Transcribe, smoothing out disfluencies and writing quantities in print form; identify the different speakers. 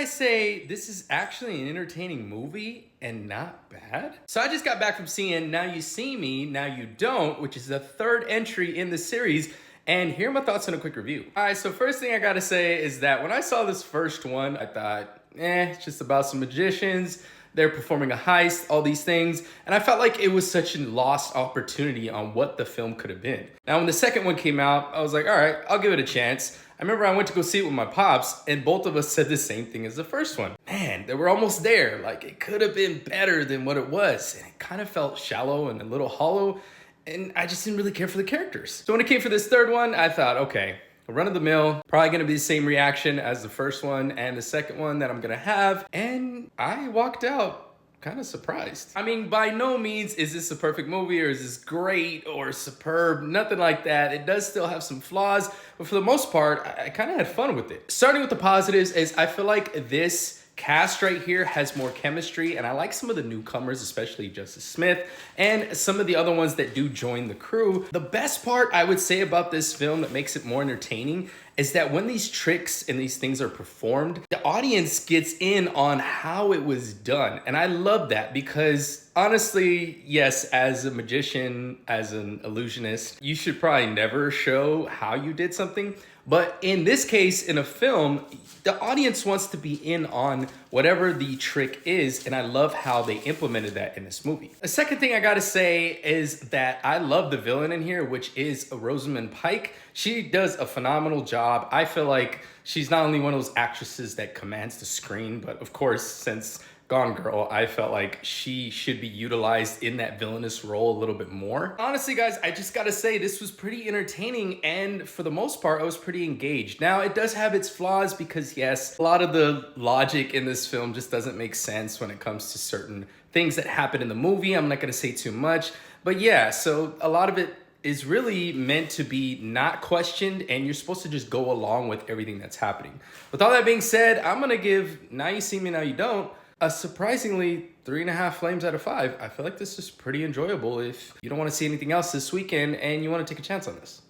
Speaker 1: I say this is actually an entertaining movie and not bad? So I just got back from seeing Now You See Me, Now You Don't, which is the third entry in the series. And here are my thoughts on a quick review. All right, so first thing I gotta say is that when I saw this first one, I thought, it's just about some magicians. They're performing a heist, all these things. And I felt like it was such a lost opportunity on what the film could have been. Now, when the second one came out, I was like, all right, I'll give it a chance. I remember I went to go see it with my pops, and both of us said the same thing as the first one. Man, they were almost there. Like, it could have been better than what it was. And it kind of felt shallow and a little hollow, and I just didn't really care for the characters. So when it came for this third one, I thought, okay, run of the mill, probably gonna be the same reaction as the first one and the second one that I'm gonna have. And I walked out kind of surprised. I mean, by no means is this a perfect movie or is this great or superb, nothing like that. It does still have some flaws, but for the most part, I kind of had fun with it. Starting with the positives is I feel like this cast right here has more chemistry, and I like some of the newcomers, especially Justice Smith and some of the other ones that do join the crew. The best part I would say about this film that makes it more entertaining is that when these tricks and these things are performed, the audience gets in on how it was done. And I love that because honestly, yes, as a magician, as an illusionist, you should probably never show how you did something. But in this case, in a film, the audience wants to be in on whatever the trick is, and I love how they implemented that in this movie. The second thing I gotta say is that I love the villain in here, which is Rosamund Pike. She does a phenomenal job. I feel like she's not only one of those actresses that commands the screen, but of course, since Gone Girl, I felt like she should be utilized in that villainous role a little bit more. Honestly, guys, I just gotta say this was pretty entertaining, and for the most part, I was pretty engaged. Now, it does have its flaws because yes, a lot of the logic in this film just doesn't make sense when it comes to certain things that happen in the movie. I'm not gonna say too much, but yeah, so a lot of it is really meant to be not questioned, and you're supposed to just go along with everything that's happening. With all that being said, I'm gonna give Now You See Me, Now You Don't a surprisingly 3.5 flames out of 5. I feel like this is pretty enjoyable if you don't want to see anything else this weekend and you want to take a chance on this.